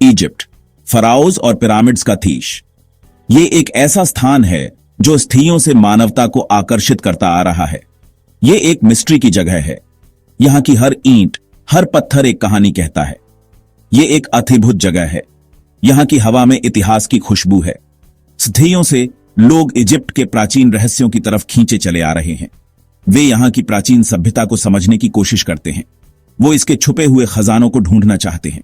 Egypt, फराओज और pyramids का थीश। ये एक ऐसा स्थान है जो स्थितियों से मानवता को आकर्षित करता आ रहा है। ये एक मिस्ट्री की जगह है। यहां की हर ईंट, हर पत्थर एक कहानी कहता है। ये एक अद्भुत जगह है। यहां की हवा में इतिहास की खुशबू है। सदियों से लोग इजिप्ट के प्राचीन रहस्यों की तरफ खींचे चले आ रहे हैं। वे यहां की प्राचीन सभ्यता को समझने की कोशिश करते हैं। वो इसके छुपे हुए खजानों को ढूंढना चाहते हैं।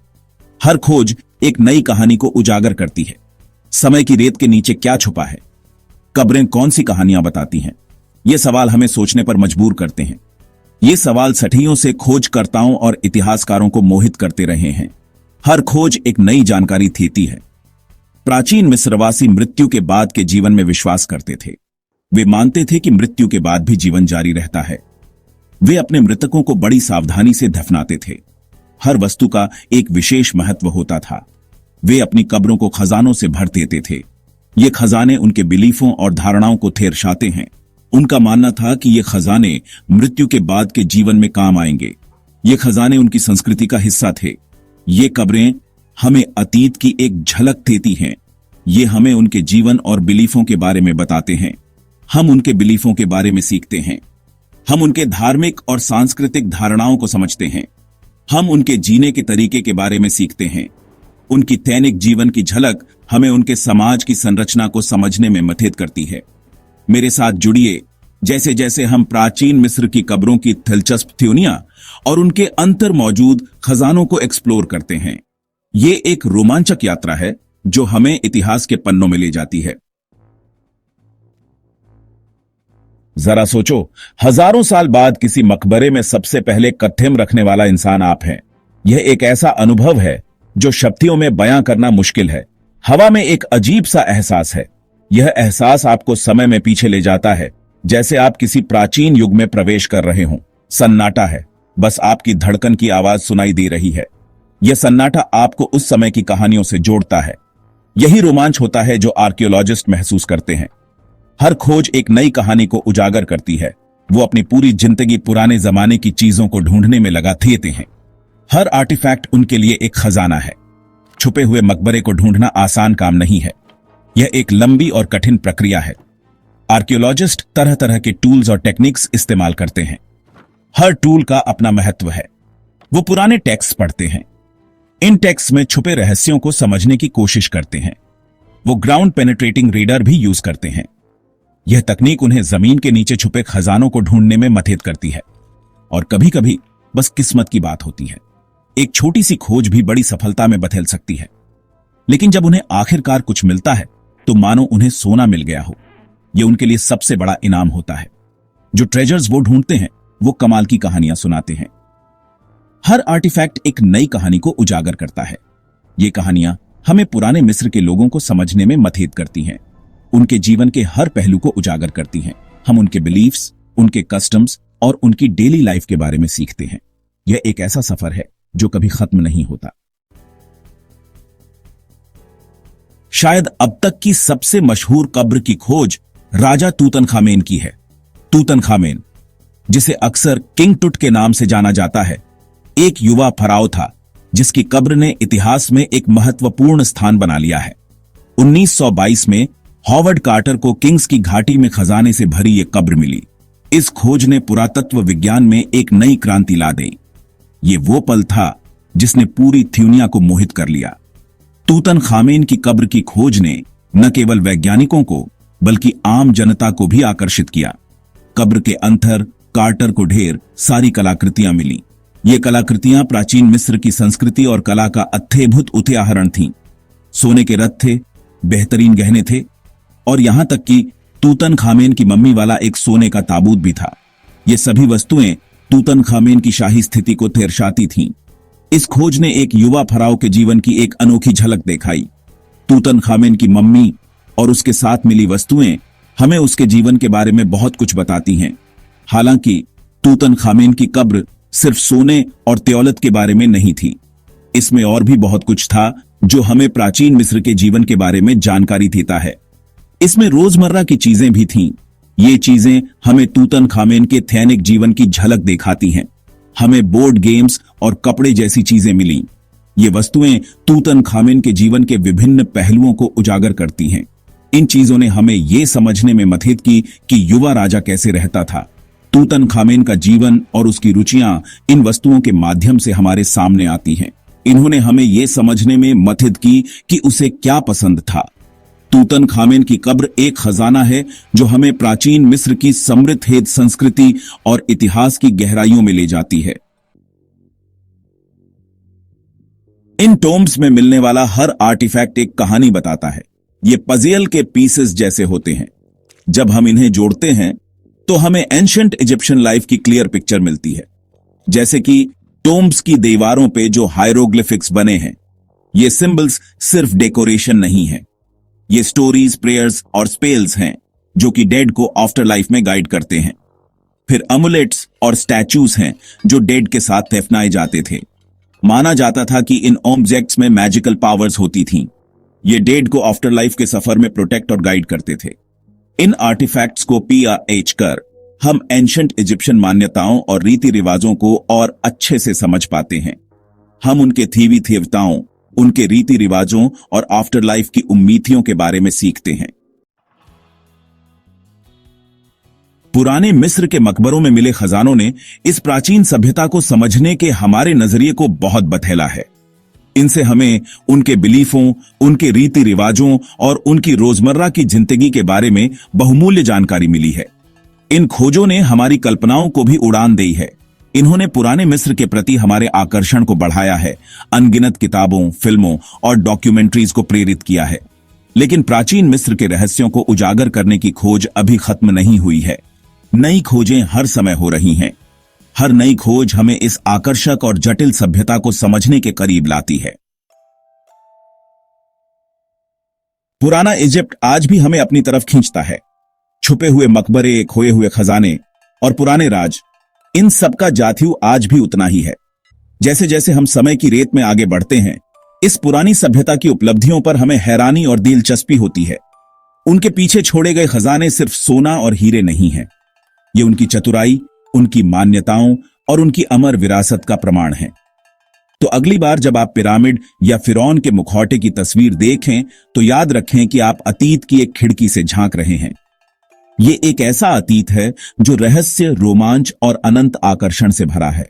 हर खोज एक नई कहानी को उजागर करती है। समय की रेत के नीचे क्या छुपा है? कब्रें कौन सी कहानियां बताती हैं? ये सवाल हमें सोचने पर मजबूर करते हैं। ये सवाल सदियों से खोजकर्ताओं और इतिहासकारों को मोहित करते रहे हैं। हर खोज एक नई जानकारी देती है। प्राचीन मिस्रवासी मृत्यु के बाद के जीवन में विश्वास करते थे। वे मानते थे कि मृत्यु के बाद भी जीवन जारी रहता है। वे अपने मृतकों को बड़ी सावधानी से दफनाते थे। हर वस्तु का एक विशेष महत्व होता था। वे अपनी कब्रों को खजानों से भर देते थे। ये खजाने उनके बिलीफों और धारणाओं को दर्शाते हैं। उनका मानना था कि ये खजाने मृत्यु के बाद के जीवन में काम आएंगे। ये खजाने उनकी संस्कृति का हिस्सा थे। ये कब्रें हमें अतीत की एक झलक देती हैं। ये हमें उनके जीवन और बिलीफों के बारे में बताते हैं। हम उनके बिलीफों के बारे में सीखते हैं। हम उनके धार्मिक और सांस्कृतिक धारणाओं को समझते हैं। हम उनके जीने के तरीके के बारे में सीखते हैं। उनकी दैनिक जीवन की झलक हमें उनके समाज की संरचना को समझने में मदद करती है। मेरे साथ जुड़िए जैसे जैसे हम प्राचीन मिस्र की कब्रों की दिलचस्प थ्योरियां और उनके अंतर मौजूद खजानों को एक्सप्लोर करते हैं। ये एक रोमांचक यात्रा है जो हमें इतिहास के पन्नों में ले जाती है। जरा सोचो, हजारों साल बाद किसी मकबरे में सबसे पहले कत्थेम रखने वाला इंसान आप हैं। यह एक ऐसा अनुभव है जो शब्दों में बयां करना मुश्किल है। हवा में एक अजीब सा एहसास है। यह एहसास आपको समय में पीछे ले जाता है, जैसे आप किसी प्राचीन युग में प्रवेश कर रहे हों। सन्नाटा है, बस आपकी धड़कन की आवाज सुनाई दे रही है। यह सन्नाटा आपको उस समय की कहानियों से जोड़ता है। यही रोमांच होता है जो आर्कियोलॉजिस्ट महसूस करते हैं। हर खोज एक नई कहानी को उजागर करती है। वो अपनी पूरी जिंदगी पुराने जमाने की चीजों को ढूंढने में लगा देते हैं। हर आर्टिफैक्ट उनके लिए एक खजाना है। छुपे हुए मकबरे को ढूंढना आसान काम नहीं है। यह एक लंबी और कठिन प्रक्रिया है। आर्कियोलॉजिस्ट तरह तरह के टूल्स और टेक्निक्स इस्तेमाल करते हैं। हर टूल का अपना महत्व है। वो पुराने टेक्स्ट पढ़ते हैं। इन टेक्स्ट में छुपे रहस्यों को समझने की कोशिश करते हैं। वो ग्राउंड पेनिट्रेटिंग रीडर भी यूज करते हैं। यह तकनीक उन्हें जमीन के नीचे छुपे खजानों को ढूंढने में मदद करती है। और कभी कभी बस किस्मत की बात होती है। एक छोटी सी खोज भी बड़ी सफलता में बदल सकती है। लेकिन जब उन्हें आखिरकार कुछ मिलता है तो मानो उन्हें सोना मिल गया हो। यह उनके लिए सबसे बड़ा इनाम होता है। जो ट्रेजर्स वो ढूंढते हैं वो कमाल की कहानियां सुनाते हैं। हर आर्टिफैक्ट एक नई कहानी को उजागर करता है। ये कहानियां हमें पुराने मिस्र के लोगों को समझने में मदद करती हैं। उनके जीवन के हर पहलू को उजागर करती हैं। हम उनके बिलीफ्स, उनके कस्टम्स और उनकी डेली लाइफ के बारे में सीखते हैं। यह एक ऐसा सफर है जो कभी खत्म नहीं होता। शायद अब तक की सबसे मशहूर कब्र की खोज राजा तूतनखामेन की है। तूतनखामेन, जिसे अक्सर किंग टुट के नाम से जाना जाता है, एक युवा फराओ था जिसकी कब्र ने इतिहास में एक महत्वपूर्ण स्थान बना लिया है। 1922 में हॉवर्ड कार्टर को किंग्स की घाटी में खजाने से भरी एक कब्र मिली। इस खोज ने पुरातत्व विज्ञान में एक नई क्रांति ला दी। ये वो पल था जिसने पूरी दुनिया को मोहित कर लिया। तूतनखामेन की कब्र की खोज ने न केवल वैज्ञानिकों को बल्कि आम जनता को भी आकर्षित किया। कब्र के अंदर कार्टर को ढेर सारी कलाकृतियां मिली। ये कलाकृतियां प्राचीन मिस्र की संस्कृति और कला का अद्भुत उदाहरण थीं। सोने के रथ थे, बेहतरीन गहने थे और यहां तक कि तूतनखामेन की मम्मी वाला एक सोने का ताबूत भी था। ये सभी वस्तुएं तूतनखामेन की शाही स्थिति को दर्शाती थीं। इस खोज ने एक युवा फराओ के जीवन की एक अनोखी झलक दिखाई। तूतनखामेन की मम्मी और उसके साथ मिली वस्तुएं हमें उसके जीवन के बारे में बहुत कुछ बताती हैं। हालांकि तूतनखामेन की कब्र सिर्फ सोने और दौलत के बारे में नहीं थी। इसमें और भी बहुत कुछ था जो हमें प्राचीन मिस्र के जीवन के बारे में जानकारी देता है। इसमें रोजमर्रा की चीजें भी थीं। ये चीजें हमें तूतनखामेन के दैनिक जीवन की झलक दिखाती हैं। हमें बोर्ड गेम्स और कपड़े जैसी चीजें मिली। ये वस्तुएं तूतनखामेन के जीवन के विभिन्न पहलुओं को उजागर करती हैं। इन चीजों ने हमें ये समझने में मदद की कि युवा राजा कैसे रहता था। तूतनखामेन का जीवन और उसकी रुचियां इन वस्तुओं के माध्यम से हमारे सामने आती हैं। इन्होंने हमें ये समझने में मदद की कि उसे क्या पसंद था। तूतनखामेन की कब्र एक खजाना है जो हमें प्राचीन मिस्र की समृद्ध हेद संस्कृति और इतिहास की गहराइयों में ले जाती है। इन टोम्ब्स में मिलने वाला हर आर्टिफैक्ट एक कहानी बताता है। ये पजल के पीसेस जैसे होते हैं। जब हम इन्हें जोड़ते हैं तो हमें एंशिएंट इजिप्शियन लाइफ की क्लियर पिक्चर मिलती है। जैसे कि टोम्ब्स की दीवारों पे जो हायरोग्लिफिक्स बने हैं, ये सिंबल्स सिर्फ डेकोरेशन नहीं है, ये स्टोरीज, प्रेयर्स और स्पेल्स हैं जो कि डेड को आफ्टर लाइफ में गाइड करते हैं। फिर अमुलेट्स और स्टैचूज हैं जो डेड के साथ दफनाए जाते थे। माना जाता था कि इन ऑब्जेक्ट्स में मैजिकल पावर्स होती थीं। ये डेड को आफ्टर लाइफ के सफर में प्रोटेक्ट और गाइड करते थे। इन आर्टिफैक्ट्स को PRH कर हम एंशिएंट इजिप्शियन मान्यताओं और रीति रिवाजों को और अच्छे से समझ पाते हैं। हम उनके थीवी देवताओं, उनके रीति रिवाजों और आफ्टर लाइफ की उम्मीदियों के बारे में सीखते हैं। पुराने मिस्र के मकबरों में मिले खजानों ने इस प्राचीन सभ्यता को समझने के हमारे नजरिए को बहुत बदला है। इनसे हमें उनके बिलीफों, उनके रीति रिवाजों और उनकी रोजमर्रा की जिंदगी के बारे में बहुमूल्य जानकारी मिली है। इन खोजों ने हमारी कल्पनाओं को भी उड़ान दी है। इन्होंने पुराने मिस्र के प्रति हमारे आकर्षण को बढ़ाया है, अनगिनत किताबों, फिल्मों और डॉक्यूमेंट्रीज को प्रेरित किया है। लेकिन प्राचीन मिस्र के रहस्यों को उजागर करने की खोज अभी खत्म नहीं हुई है। नई खोजें हर समय हो रही हैं। हर नई खोज हमें इस आकर्षक और जटिल सभ्यता को समझने के करीब लाती है। पुराना इजिप्ट आज भी हमें अपनी तरफ खींचता है। छुपे हुए मकबरे, खोए हुए खजाने और पुराने राज, इन सब का जाथयू आज भी उतना ही है। जैसे जैसे हम समय की रेत में आगे बढ़ते हैं, इस पुरानी सभ्यता की उपलब्धियों पर हमें हैरानी और दिलचस्पी होती है। उनके पीछे छोड़े गए खजाने सिर्फ सोना और हीरे नहीं हैं। ये उनकी चतुराई, उनकी मान्यताओं और उनकी अमर विरासत का प्रमाण है। तो अगली बार जब आप पिरामिड या फिरौन के मुखौटे की तस्वीर देखें तो याद रखें कि आप अतीत की एक खिड़की से झांक रहे हैं। ये एक ऐसा अतीत है जो रहस्य, रोमांच और अनंत आकर्षण से भरा है।